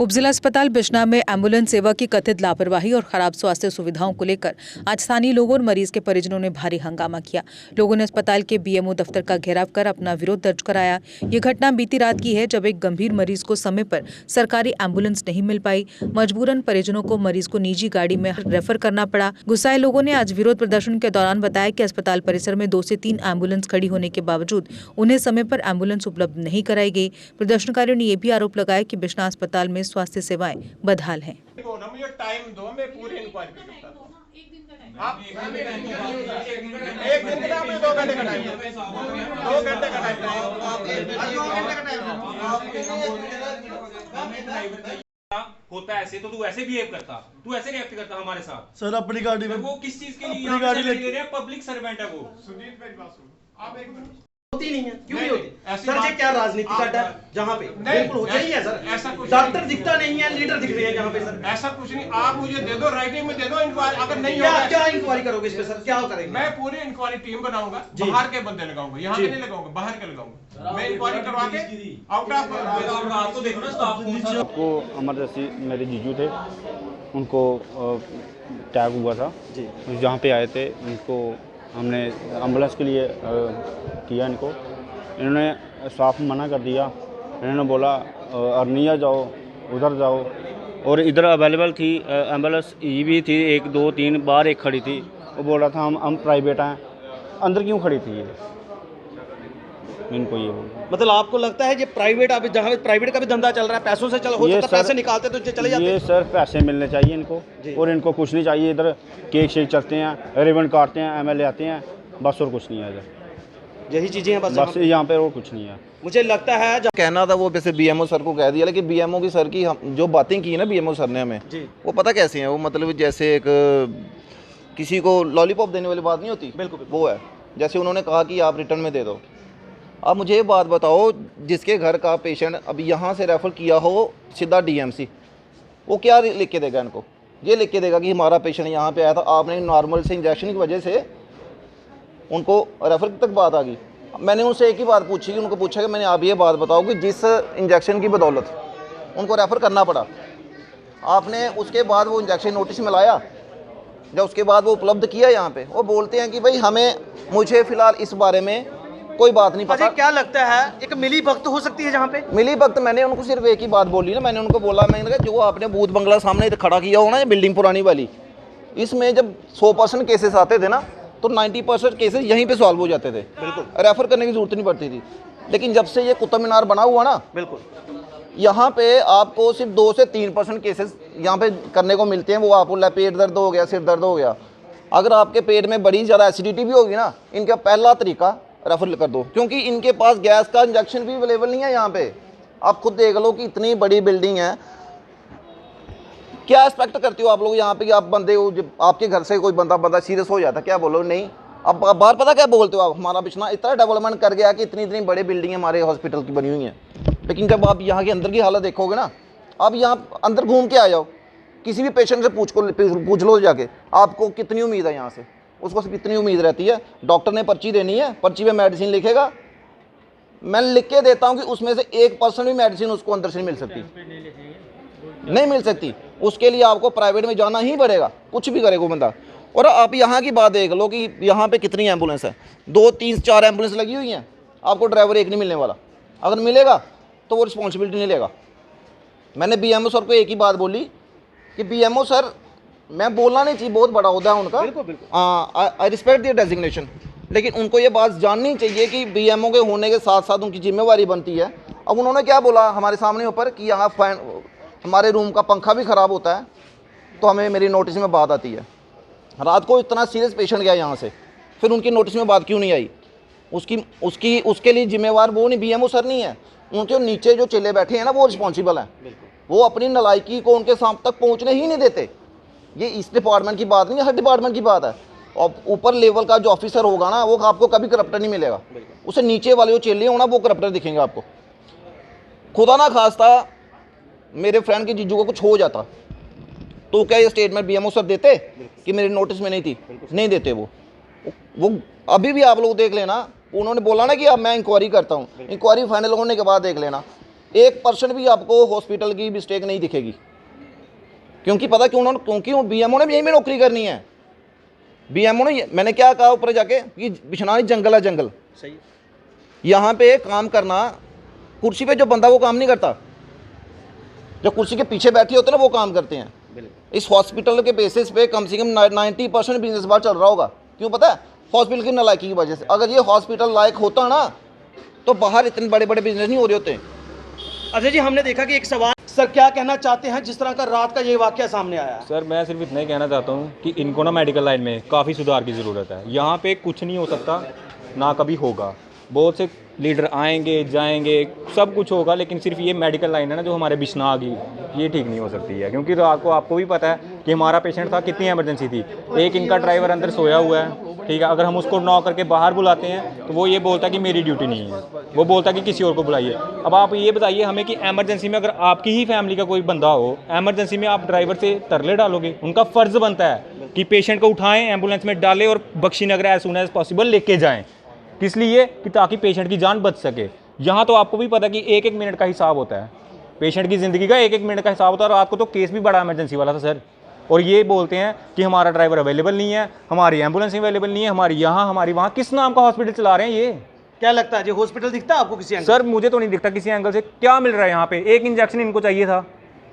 उप जिला अस्पताल बिश्नाह में एम्बुलेंस सेवा की कथित लापरवाही और खराब स्वास्थ्य सुविधाओं को लेकर आज स्थानीय लोगों और मरीज के परिजनों ने भारी हंगामा किया। लोगों ने अस्पताल के बीएमओ दफ्तर का घेराव कर अपना विरोध दर्ज कराया। ये घटना बीती रात की है, जब एक गंभीर मरीज को समय पर सरकारी एम्बुलेंस नहीं मिल पाई। मजबूरन परिजनों को मरीज को निजी गाड़ी में रेफर करना पड़ा। गुस्साए लोगों ने आज विरोध प्रदर्शन के दौरान बताया कि अस्पताल परिसर में 2 से 3 एम्बुलेंस खड़ी होने के बावजूद उन्हें समय पर एम्बुलेंस उपलब्ध नहीं कराई गई। प्रदर्शनकारियों ने ये भी आरोप लगाया कि बिश्नाह अस्पताल में स्वास्थ्य सेवाएं बदहाल हैं। मुझे टाइम दो, मैं पूरी इंक्वायरी कर सकता हूं। आप एक दिन का टाइम, 2 घंटे का टाइम, 2 घंटे का टाइम, 2 घंटे का होता है ऐसे तो तू ऐसे बिहेव करता, तू ऐसे रिएक्ट करता हमारे साथ। सर अपनी गाड़ी में वो किस चीज के लिए अपनी गाड़ी ले रहे हैं? पब्लिक सर्वेंट है वो। सुजीत मेरी बात सुनो, आप एक मिनट। होती नहीं है, क्यों नहीं होती सर? ये क्या राजनीति का डर जहाँ पे बिल्कुल हो चाहिए सर। ऐसा कुछ डॉक्टर दिखता नहीं है, लीडर दिख रहे हैं यहाँ पे सर। ऐसा कुछ नहीं, आप मुझे दे दो, राइटिंग में दे दो इंक्वायरी। अगर नहीं क्या होगा, क्या इंक्वायरी करोगे इस पे सर? क्या करेंगे? मैं पूरी इंक्वायरी टीम बनाऊंगा, बाहर के बंदे लगाऊंगा, यहाँ के नहीं लगाऊंगा, बाहर के लगाऊंगा। मैं इंक्वायरी करवा के आउट ऑफ आपको देखो ना स्टाफ कौन सा। आपको इमरजेंसी मेरे जीजू थे, उनको टैग हुआ था जी। जहाँ पे आए थे उनको हमने एम्बुलेंस के लिए किया। इनको इन्होंने साफ मना कर दिया। इन्होंने बोला अरनिया जाओ, उधर जाओ। और इधर अवेलेबल थी एम्बुलेंस, ये भी थी 1 2 3 बार एक खड़ी थी। वो बोल रहा था हम प्राइवेट हैं। अंदर क्यों खड़ी थी ये? इनको ये बोला। मतलब आपको लगता है ये प्राइवेट, अभी जहाँ प्राइवेट का भी धंधा चल रहा है, पैसों से चल हो सकता है, पैसे निकालते तो चले जाते। ये सर पैसे मिलने चाहिए इनको, और इनको कुछ नहीं चाहिए। इधर केक शेक चलते हैं, रिबन काटते हैं, एमएलए आते हैं, बस और कुछ नहीं है इधर। यही चीजें हैं बस यहाँ पे और कुछ नहीं है। मुझे लगता है कहना था वो वैसे बीएमओ सर को कह दिया, लेकिन बीएमओ की सर की हम जो बातें की है ना बीएमओ सर ने हमें, वो पता कैसे हैं? वो मतलब जैसे एक किसी को लॉलीपॉप देने वाली बात नहीं होती, बिल्कुल वो है। जैसे उन्होंने कहा कि आप रिटर्न में दे दो। अब मुझे ये बात बताओ, जिसके घर का पेशेंट अभी यहाँ से रेफ़र किया हो सीधा डीएमसी, वो क्या लिख के देगा इनको? ये लिख के देगा कि हमारा पेशेंट यहाँ पे आया था, आपने नॉर्मल से इंजेक्शन की वजह से उनको रेफ़र तक बात आ गई। मैंने उनसे एक ही बात पूछी, उनको पूछा कि मैंने आप ये बात बताओ कि जिस इंजेक्शन की बदौलत उनको रेफ़र करना पड़ा, आपने उसके बाद वो इंजेक्शन नोटिस में लाया, जब उसके बाद वो उपलब्ध किया यहाँ पे, वो बोलते हैं कि भाई मुझे फ़िलहाल इस बारे में कोई बात नहीं पता। क्या लगता है एक मिली भक्त हो सकती है जहाँ पे? मिली भक्त मैंने उनको सिर्फ एक ही बात बोली ना, मैंने उनको बोला, मैंने कहा जो आपने बूथ बंगला सामने खड़ा किया हो ना, ये बिल्डिंग पुरानी वाली, इसमें जब 100% केसेस आते थे ना, तो 90% केसेस यहीं पे सॉल्व हो जाते थे, बिल्कुल रेफर करने की जरूरत नहीं पड़ती थी। लेकिन जब से ये कुतुब मीनार बना हुआ ना, बिल्कुल यहाँ पे आपको सिर्फ 2 से 3% केसेस यहाँ पे करने को मिलते हैं। वो आपको पेट दर्द हो गया, सिर दर्द हो गया, अगर आपके पेट में बड़ी ज़्यादा एसिडिटी भी होगी ना, इनका पहला तरीका रेफर कर दो, क्योंकि इनके पास गैस का इंजेक्शन भी अवेलेबल नहीं है यहाँ पे। आप खुद देख लो कि इतनी बड़ी बिल्डिंग है, क्या एक्सपेक्ट करते हो आप लोग यहाँ पे कि आप बंदे हो, जब आपके घर से कोई बंदा सीरियस हो जाता, क्या बोलो? नहीं। अब बाहर पता क्या बोलते हो आप? हमारा बिश्नाह इतना डेवलपमेंट कर गया कि इतनी बड़ी बिल्डिंग हमारे हॉस्पिटल की बनी हुई हैं, लेकिन जब आप यहाँ के अंदर की हालत देखोगे ना, आप यहाँ अंदर घूम के आ जाओ, किसी भी पेशेंट से पूछ लो जाके, आपको कितनी उम्मीद है यहाँ से? उसको सिर्फ इतनी उम्मीद रहती है, डॉक्टर ने पर्ची देनी है, पर्ची पे मेडिसिन लिखेगा, मैं लिख के देता हूँ कि उसमें से 1% भी मेडिसिन उसको अंदर से नहीं मिल सकती, नहीं मिल सकती। उसके लिए आपको प्राइवेट में जाना ही पड़ेगा, कुछ भी करे कोई बंदा। और आप यहाँ की बात देख लो कि यहाँ पे कितनी एम्बुलेंस है, 2 3 4 एम्बुलेंस लगी हुई हैं, आपको ड्राइवर एक नहीं मिलने वाला। अगर मिलेगा तो वो रिस्पॉन्सिबिलिटी नहीं लेगा। मैंने बीएमओ सर को एक ही बात बोली कि बीएमओ सर, मैं बोलना नहीं चाहिए, बहुत बड़ा होता है उनका, आई रिस्पेक्ट दियर डेजिग्नेशन, लेकिन उनको ये बात जाननी चाहिए कि बीएमओ के होने के साथ साथ उनकी जिम्मेवारी बनती है। अब उन्होंने क्या बोला हमारे सामने ऊपर कि यहाँ हमारे रूम का पंखा भी ख़राब होता है, तो हमें मेरी नोटिस में बात आती है। रात को इतना सीरियस पेशेंट गया यहाँ से, फिर उनकी नोटिस में बात क्यों नहीं आई? उसके लिए जिम्मेवार वो नहीं, बीएमओ सर नहीं है, उनके नीचे जो चेले बैठे हैं ना, वो रिस्पॉन्सिबल हैं। वो अपनी नलायकी को उनके सामने तक पहुँचने ही नहीं देते। ये इस डिपार्टमेंट की बात नहीं है, हर डिपार्टमेंट की बात है। और ऊपर लेवल का जो ऑफिसर होगा ना, वो आपको कभी करप्टर नहीं मिलेगा, उसे नीचे वाले जो चेले हो ना, वो करप्टर दिखेंगे आपको। खुदा ना खास्ता मेरे फ्रेंड के जीजू को कुछ हो जाता, तो क्या ये स्टेटमेंट बीएमओ सर देते कि मेरी नोटिस में नहीं थी? नहीं देते। वो अभी भी आप लोग देख लेना, उन्होंने बोला ना कि अब मैं इंक्वायरी करता हूँ, इंक्वायरी फाइनल होने के बाद देख लेना 1% भी आपको हॉस्पिटल की मिस्टेक नहीं दिखेगी। क्योंकि पता क्यों उन्होंने, क्योंकि बीएमओ ने यहीं में नौकरी करनी है। बीएमओ ने, मैंने क्या कहा ऊपर जाके कि बिश्नानी जंगल है, जंगल सही। यहाँ पे काम करना, कुर्सी पे जो बंदा वो काम नहीं करता, जो कुर्सी के पीछे बैठे होते हैं ना वो काम करते हैं। इस हॉस्पिटल के बेसिस पे कम से कम 90% बिजनेस बाहर चल रहा होगा। क्यों पता है? हॉस्पिटल की नालायकी की वजह से। अगर ये हॉस्पिटल लायक होता ना तो बाहर इतने बड़े बड़े बिजनेस नहीं हो रहे होते। अजय जी, हमने देखा कि एक सवाल, सर क्या कहना चाहते हैं जिस तरह का रात का ये वाकया सामने आया है? सर मैं सिर्फ इतना ही कहना चाहता हूँ कि इनको ना मेडिकल लाइन में काफ़ी सुधार की ज़रूरत है। यहाँ पे कुछ नहीं हो सकता, ना कभी होगा। बहुत से लीडर आएंगे जाएंगे, सब कुछ होगा, लेकिन सिर्फ ये मेडिकल लाइन है ना जो हमारे बिश्नाह की, ये ठीक नहीं हो सकती है। क्योंकि रात को आपको भी पता है कि हमारा पेशेंट था, कितनी इमरजेंसी थी। एक इनका ड्राइवर अंदर सोया हुआ है, ठीक है। अगर हम उसको नॉक करके बाहर बुलाते हैं तो वो ये बोलता है कि मेरी ड्यूटी नहीं है, वो बोलता है कि किसी और को बुलाइए। अब आप ये बताइए हमें कि एमरजेंसी में अगर आपकी ही फैमिली का कोई बंदा हो, एमरजेंसी में आप ड्राइवर से तरले डालोगे? उनका फ़र्ज़ बनता है कि पेशेंट को उठाएं, एम्बुलेंस में डालें और Bakshinagar as soon as possible लेके जाएँ। किस लिए? कि ताकि पेशेंट की जान बच सके। यहाँ तो आपको भी पता है कि एक एक मिनट का हिसाब होता है, पेशेंट की ज़िंदगी का एक एक मिनट का हिसाब होता है। और रात को तो केस भी बड़ा इमरजेंसी वाला था सर, और ये बोलते हैं कि हमारा ड्राइवर अवेलेबल नहीं है, हमारी एम्बुलेंस अवेलेबल नहीं है, हमारी यहाँ हमारी वहाँ। किस नाम का हॉस्पिटल चला रहे हैं ये? क्या लगता है जी, हॉस्पिटल दिखता है आपको किसी एंगल? सर मुझे तो नहीं दिखता किसी एंगल से। क्या मिल रहा है यहाँ पे? एक इंजेक्शन इनको चाहिए था,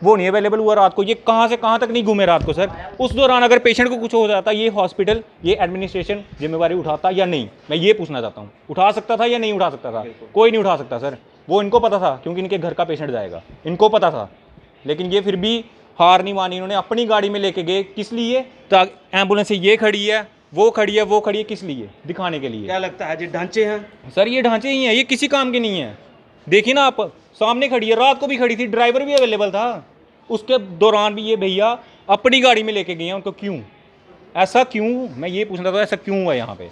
वो नहीं अवेलेबल हुआ रात को। ये कहाँ से कहाँ तक नहीं घूमे रात को सर। उस दौरान अगर पेशेंट को कुछ हो जाता, ये हॉस्पिटल, ये एडमिनिस्ट्रेशन जिम्मेवारी उठाता या नहीं? मैं ये पूछना चाहता हूँ, उठा सकता था या नहीं उठा सकता था? कोई नहीं उठा सकता सर। वो इनको पता था क्योंकि इनके घर का पेशेंट जाएगा, इनको पता था। लेकिन ये फिर भी हार नहीं मानी, इन्होंने अपनी गाड़ी में लेके गए। किस लिए? ताकि एम्बुलेंस ये खड़ी है, वो खड़ी है, वो खड़ी है, किस लिए? दिखाने के लिए। क्या लगता है जी, ढांचे हैं सर? ये ढांचे ही हैं, ये किसी काम के नहीं है। देखिए ना आप, सामने खड़ी है, रात को भी खड़ी थी, ड्राइवर भी अवेलेबल था, उसके दौरान भी ये भैया अपनी गाड़ी में लेके गए हैं उनको। क्यों? ऐसा क्यों? मैं ये पूछना था, ऐसा क्यों हुआ यहाँ पे?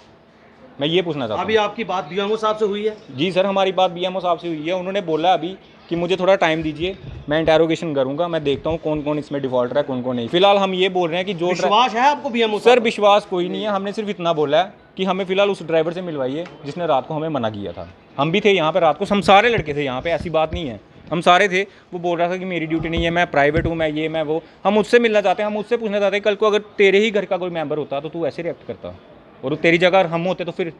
मैं ये पूछना चाहता हूँ। अभी आपकी बात बीएमओ साहब से हुई है? जी सर, हमारी बात बीएमओ साहब से हुई है। उन्होंने बोला अभी कि मुझे थोड़ा टाइम दीजिए, मैं इंटेरोगेशन करूंगा, मैं देखता हूँ कौन कौन इसमें डिफॉल्टर है, कौन कौन नहीं। फिलहाल हम ये बोल रहे हैं कि जो विश्वास है आपको बीएमओ? सर विश्वास कोई नहीं है, हमने सिर्फ इतना बोला है कि हमें फिलहाल उस ड्राइवर से मिलवाइए जिसने रात को हमें मना किया था। हम भी थे यहाँ पे रात को, हम सारे लड़के थे यहाँ पे, ऐसी बात नहीं है, हम सारे थे। वो बोल रहा था कि मेरी ड्यूटी नहीं है, मैं प्राइवेट हूँ, मैं ये मैं वो। हम उससे मिलना चाहते हैं, हम उससे पूछना चाहते हैं कल को अगर तेरे ही घर का कोई मेंबर होता तो तू ऐसे रिएक्ट करता, और तेरी जगह अगर हम होते तो फिर।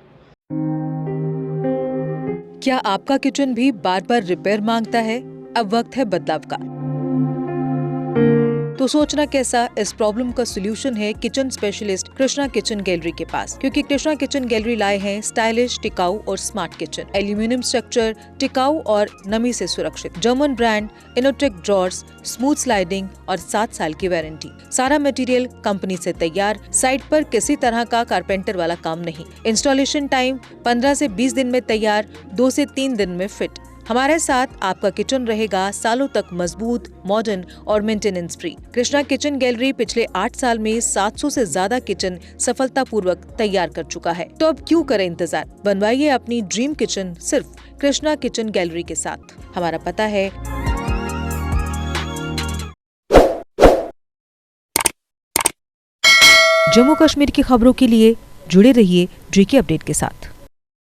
क्या आपका किचन भी बार बार रिपेयर मांगता है? अब वक्त है बदलाव का। तो सोचना कैसा, इस प्रॉब्लम का सॉल्यूशन है kitchen specialist Krishna kitchen gallery के पास। क्योंकि कृष्णा किचन गैलरी लाए हैं स्टाइलिश, टिकाऊ और स्मार्ट किचन। एल्यूमिनियम स्ट्रक्चर, टिकाऊ और नमी से सुरक्षित, German brand, Innotech drawers, smooth sliding और 7 साल की वारंटी। सारा मटेरियल कंपनी से तैयार, साइट पर किसी तरह का कारपेंटर वाला काम नहीं। इंस्टॉलेशन टाइम 15 से 20 दिन में तैयार, 2 से 3 दिन में फिट। हमारे साथ आपका किचन रहेगा सालों तक मजबूत, मॉडर्न और maintenance free. Krishna kitchen gallery पिछले 8 साल में 700 से ज्यादा किचन सफलतापूर्वक तैयार कर चुका है। तो अब क्यों करें इंतजार, बनवाइए अपनी ड्रीम किचन सिर्फ कृष्णा किचन गैलरी के साथ। हमारा पता है जम्मू कश्मीर की खबरों के लिए जुड़े रहिए GK अपडेट के साथ।